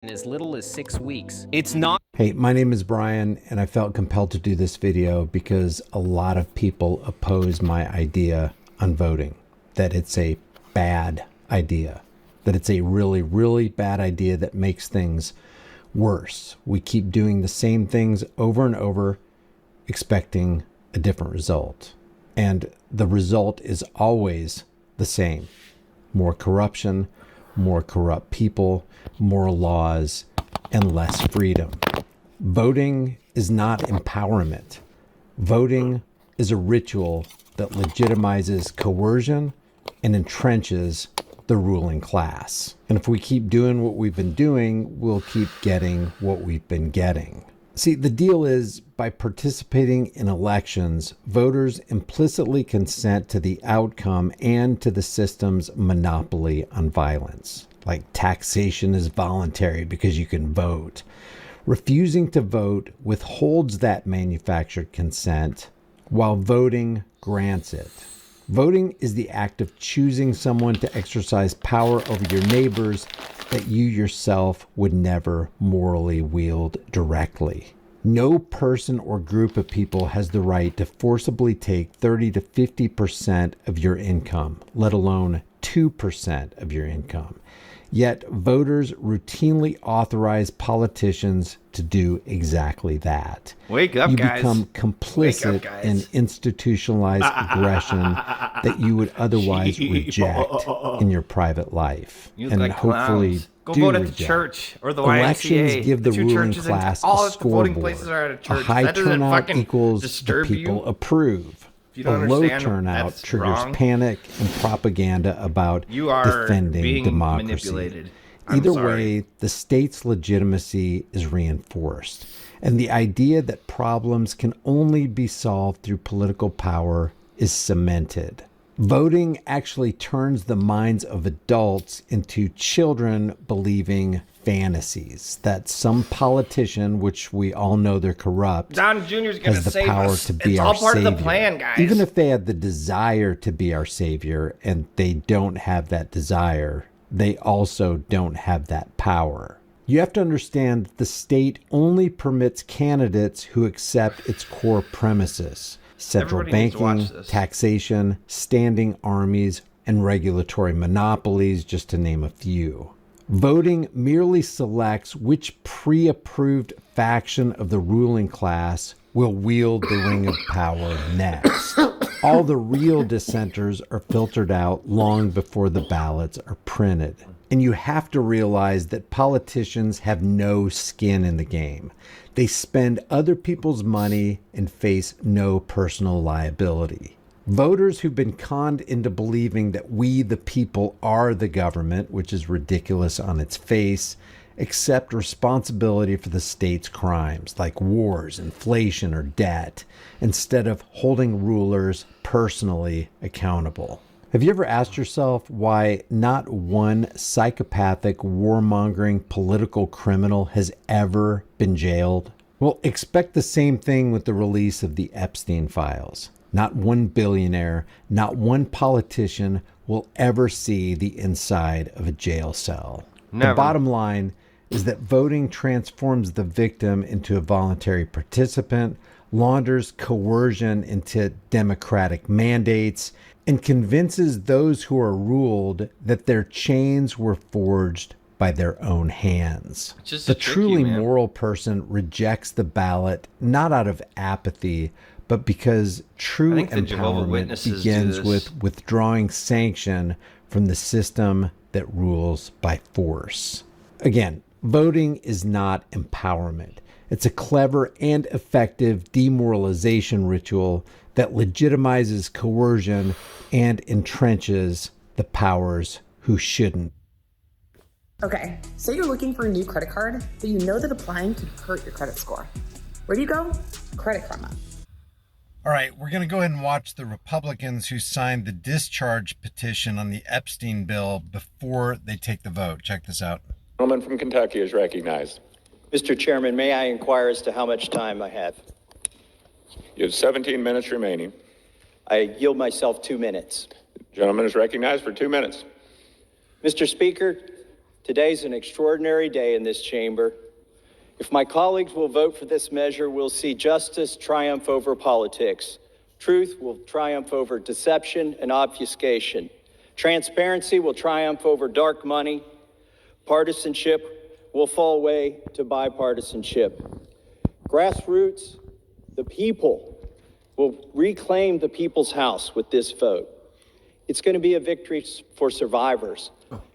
in as little as 6 weeks. It's not. Hey, my name is Brian, and I felt compelled to do this video because a lot of people oppose my idea on voting, that it's a bad idea, that it's a really, really bad idea that makes things worse. We keep doing the same things over and over, expecting a different result. And the result is always the same. More corruption, more corrupt people, more laws, and less freedom. Voting is not empowerment. Voting is a ritual that legitimizes coercion and entrenches the ruling class. And if we keep doing what we've been doing, we'll keep getting what we've been getting. See, the deal is, by participating in elections, voters implicitly consent to the outcome and to the system's monopoly on violence. Like taxation is voluntary because you can vote. Refusing to vote withholds that manufactured consent, while voting grants it. Voting is the act of choosing someone to exercise power over your neighbors that you yourself would never morally wield directly. No person or group of people has the right to forcibly take 30 to 50% of your income, let alone 2% of your income. Yet voters routinely authorize politicians to do exactly that. Wake up, guys. You become complicit in institutionalized aggression that you would otherwise reject in your private life. You look and like hopefully clowns. Go vote at the reject. church or the Elections YMCA. give the two ruling churches class all a of the voting scoreboard. places are at a A church. high That doesn't turnout fucking equals the disturb people you. approve. If you don't A low understand, turnout that's triggers wrong. panic and propaganda about You are defending being democracy. manipulated. I'm Either sorry. way, the state's legitimacy is reinforced. And the idea that problems can only be solved through political power is cemented. Voting actually turns the minds of adults into children believing fantasies that some politician, which we all know they're corrupt, Don Jr.'s gonna has the save power us. to be It's our all part savior. of the plan, guys. Even if they had the desire to be our savior and they don't have that desire, they also don't have that power. You have to understand that the state only permits candidates who accept its core premises: central Everybody needs to banking, watch this. taxation, standing armies, and regulatory monopolies, just to name a few. Voting merely selects which pre-approved faction of the ruling class will wield the ring of power next. All the real dissenters are filtered out long before the ballots are printed. And you have to realize that politicians have no skin in the game. They spend other people's money and face no personal liability. Voters who've been conned into believing that we, the people, are the government, which is ridiculous on its face, accept responsibility for the state's crimes like wars, inflation, or debt, instead of holding rulers personally accountable. Have you ever asked yourself why not one psychopathic, warmongering political criminal has ever been jailed? Well, expect the same thing with the release of the Epstein files. Not one billionaire, not one politician will ever see the inside of a jail cell. Never. The bottom line is that voting transforms the victim into a voluntary participant, launders coercion into democratic mandates, and convinces those who are ruled that their chains were forged by their own hands. Just The to trick truly you, man. moral person rejects the ballot not out of apathy, but because true think the Jehovah's empowerment Witnesses do begins this. with withdrawing sanction from the system that rules by force. Again, voting is not empowerment. It's a clever and effective demoralization ritual that legitimizes coercion and entrenches the powers who shouldn't. Okay, say you're looking for a new credit card, but you know that applying could hurt your credit score. Where do you go? Credit Karma. All right, we're going to go ahead and watch the Republicans who signed the discharge petition on the Epstein bill before they take the vote. Check this out. Gentleman from Kentucky is recognized. Mr. Chairman, may I inquire as to how much time I have? You have 17 minutes remaining. I yield myself 2 minutes. The gentleman is recognized for 2 minutes. Mr. Speaker, Today's an extraordinary day in this chamber. If my colleagues will vote for this measure, we'll see justice triumph over politics. Truth will triumph over deception and obfuscation. Transparency will triumph over dark money. Partisanship will fall way to bipartisanship. Grassroots, the people, will reclaim the people's house with this vote. It's going to be a victory for survivors,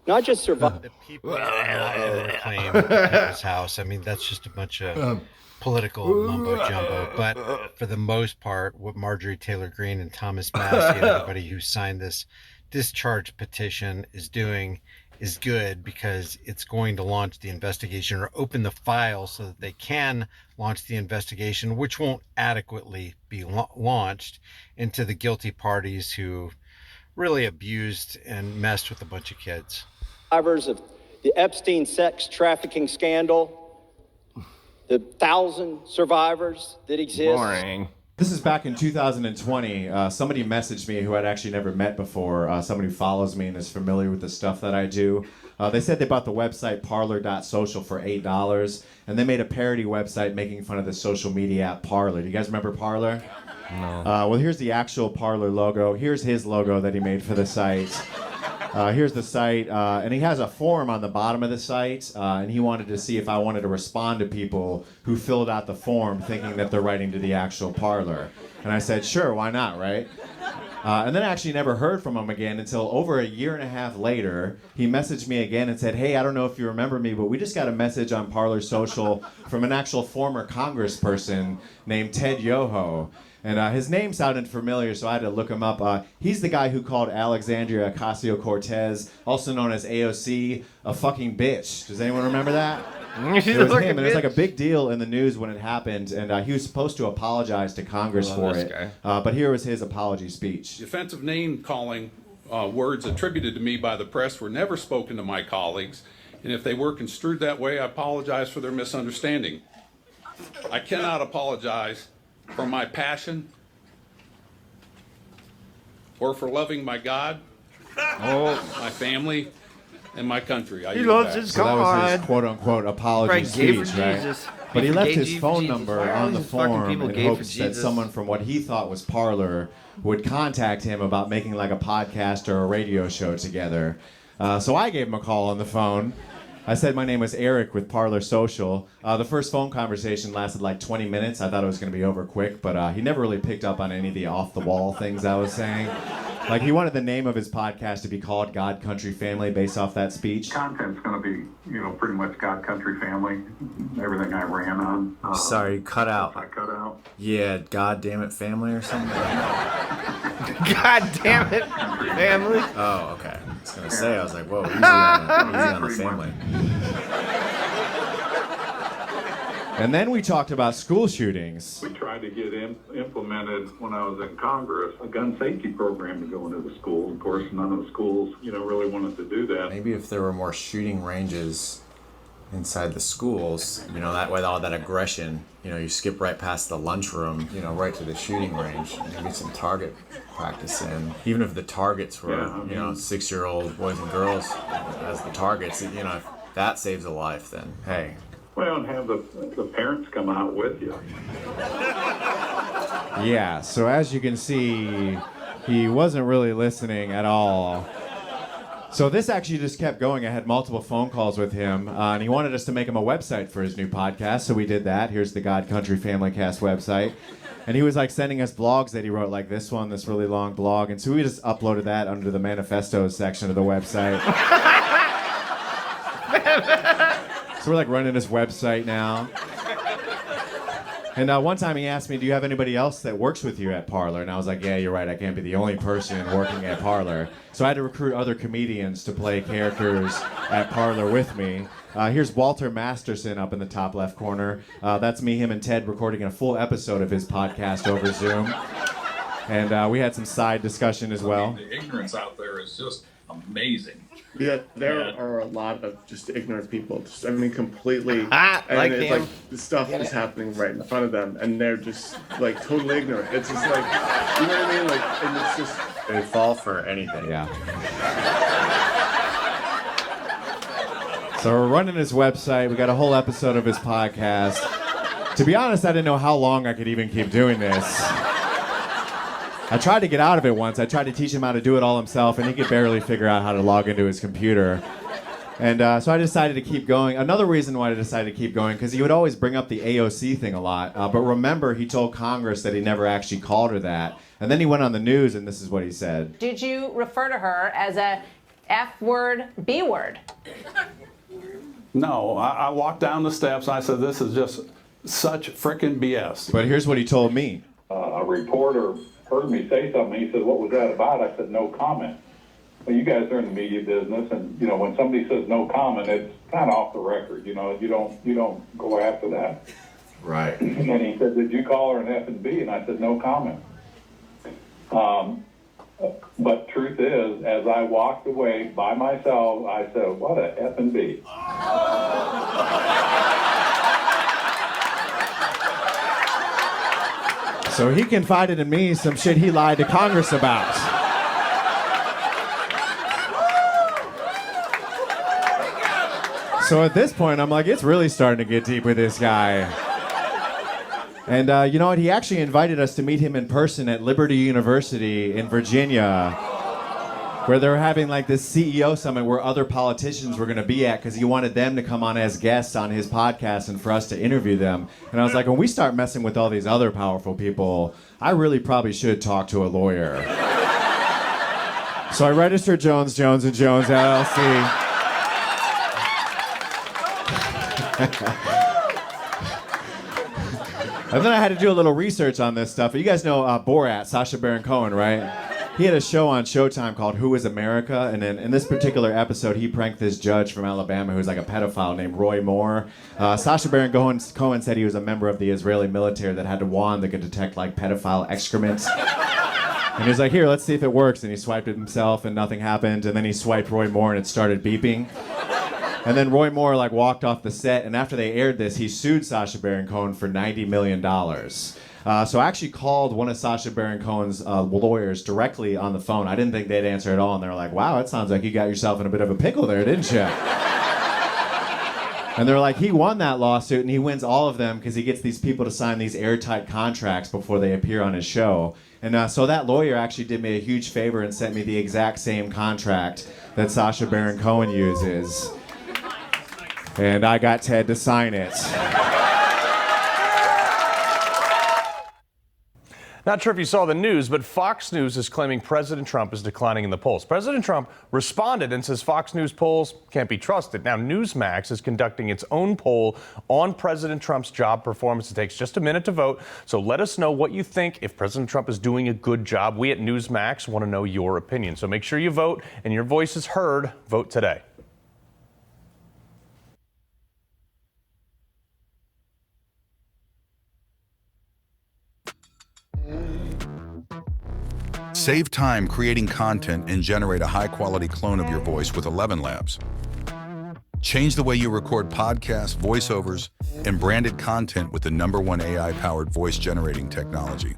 not just survivors. People claim his house. I mean, that's just a bunch of political mumbo jumbo. But for the most part, what Marjorie Taylor Greene and Thomas Massie and everybody who signed this discharge petition is doing is good, because it's going to launch the investigation or open the file so that they can launch the investigation, which won't adequately be launched into the guilty parties who really abused and messed with a bunch of kids. Survivors of the Epstein sex trafficking scandal, the 1,000 survivors that exist. Boring. This is back in 2020. Somebody messaged me who I'd actually never met before. Somebody who follows me and is familiar with the stuff that I do. They said they bought the website Parler.social for $8, and they made a parody website making fun of the social media app Parler. Do you guys remember Parler? No. Well, here's the actual Parler logo. Here's his logo that he made for the site. Here's the site, and he has a form on the bottom of the site, and he wanted to see if I wanted to respond to people who filled out the form thinking that they're writing to the actual Parler. And I said, sure, why not, right? And then I actually never heard from him again until over a year and a half later. He messaged me again and said, hey, I don't know if you remember me, but we just got a message on Parler Social from an actual former congressperson named Ted Yoho. And his name sounded familiar, so I had to look him up. He's the guy who called Alexandria Ocasio-Cortez, also known as AOC, a fucking bitch. Does anyone remember that? It was him, and it was like a big deal in the news when it happened, and he was supposed to apologize to Congress for it. But here was his apology speech. The offensive name-calling words attributed to me by the press were never spoken to my colleagues, and if they were construed that way, I apologize for their misunderstanding. I cannot apologize for my passion or for loving my God, my family, and my country. He loves his So that was God. his quote-unquote apology Gay for speech, right? Jesus. But he left his Gay phone Jesus. number Why are all on the these fucking form people in gay for hopes that Jesus? someone from what he thought was Parler would contact him about making like a podcast or a radio show together. So I gave him a call on the phone. I said my name was Eric with Parler Social. The first phone conversation lasted like 20 minutes. I thought it was going to be over quick, but he never really picked up on any of the off-the-wall things I was saying. Like, he wanted the name of his podcast to be called God, Country, Family, based off that speech. Content's going to be, pretty much God, Country, Family, everything I ran on. Sorry, cut out. I cut out. Yeah, God damn it, family or something? God damn it, family. Oh, okay. I was going to say, I was like, whoa, easy on the family. And then we talked about school shootings. We tried to get implemented when I was in Congress, a gun safety program to go into the schools. Of course, none of the schools, really wanted to do that. Maybe if there were more shooting ranges inside the schools, that way all that aggression, you skip right past the lunchroom, right to the shooting range, and get some target practice in. Even if the targets were, 6-year-old boys and girls as the targets, if that saves a life, then hey. Well, and have the parents come out with you. Yeah, so as you can see, he wasn't really listening at all. So this actually just kept going. I had multiple phone calls with him, and he wanted us to make him a website for his new podcast, so we did that. Here's the God Country Family Cast website. And he was like sending us blogs that he wrote, like this one, this really long blog, and so we just uploaded that under the manifestos section of the website. So we're like running his website now. And one time he asked me, do you have anybody else that works with you at Parler? And I was like, yeah, you're right, I can't be the only person working at Parler. So I had to recruit other comedians to play characters at Parler with me. Here's Walter Masterson up in the top left corner. That's me, him, and Ted recording a full episode of his podcast over Zoom. And we had some side discussion as well. The ignorance out there is just amazing. Yeah, there are a lot of just ignorant people. Completely. And like it's him. like the stuff is happening right in front of them, and they're just like totally ignorant. It's just like, you know what I mean? Like, and it's just They fall for anything. Yeah. So we're running his website. We got a whole episode of his podcast. To be honest, I didn't know how long I could even keep doing this. I tried to get out of it once. I tried to teach him how to do it all himself, and he could barely figure out how to log into his computer. And so I decided to keep going. Another reason why I decided to keep going, because he would always bring up the AOC thing a lot. But remember, he told Congress that he never actually called her that. And then he went on the news, and this is what he said. Did you refer to her as a F word, B word? No, I walked down the steps and I said, this is just such frickin' BS. But here's what he told me. A reporter heard me say something. He said, "What was that about?" I said, "No comment." Well, you guys are in the media business, and you know when somebody says no comment, it's kind of off the record. You know, you don't go after that. Right. And then he said, "Did you call her an F and B?" And I said, "No comment." But truth is, as I walked away by myself, I said, "What a F and B." So he confided in me some shit he lied to Congress about. So at this point, I'm like, it's really starting to get deep with this guy. And you know what? He actually invited us to meet him in person at Liberty University in Virginia, where they were having like this CEO summit where other politicians were going to be at because he wanted them to come on as guests on his podcast and for us to interview them. And I was like, when we start messing with all these other powerful people, I really probably should talk to a lawyer. So I registered Jones, Jones & Jones, LLC. And then I had to do a little research on this stuff. You guys know Borat, Sacha Baron Cohen, right? He had a show on Showtime called Who is America? And in this particular episode, he pranked this judge from Alabama who's like a pedophile named Roy Moore. Sacha Baron Cohen said he was a member of the Israeli military that had a wand that could detect like pedophile excrement. And he was like, here, let's see if it works. And he swiped it himself and nothing happened. And then he swiped Roy Moore and it started beeping. And then Roy Moore like walked off the set, and after they aired this, he sued Sacha Baron Cohen for $90 million. So I actually called one of Sacha Baron Cohen's lawyers directly on the phone. I didn't think they'd answer at all, and they were like, wow, it sounds like you got yourself in a bit of a pickle there, didn't you? And they're like, he won that lawsuit, and he wins all of them because he gets these people to sign these airtight contracts before they appear on his show. And so that lawyer actually did me a huge favor and sent me the exact same contract that Sacha Baron Cohen uses. And I got Ted to sign it. Not sure if you saw the news, but Fox News is claiming President Trump is declining in the polls. President Trump responded and says Fox News polls can't be trusted. Now, Newsmax is conducting its own poll on President Trump's job performance. It takes just a minute to vote, so let us know what you think if President Trump is doing a good job. We at Newsmax want to know your opinion, so make sure you vote and your voice is heard. Vote today. Save time creating content and generate a high-quality clone of your voice with 11 Labs. Change the way you record podcasts, voiceovers, and branded content with the #1 AI-powered voice generating technology.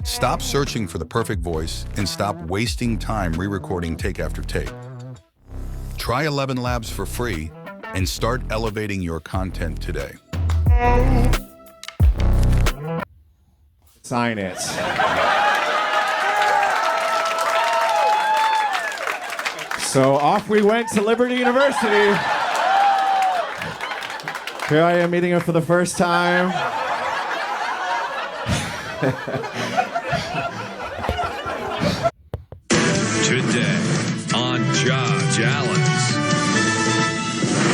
Stop searching for the perfect voice and stop wasting time re-recording take after take. Try 11 Labs for free and start elevating your content today. Sign it. So off we went to Liberty University. Here I am meeting him for the first time. Today on Judge Allen's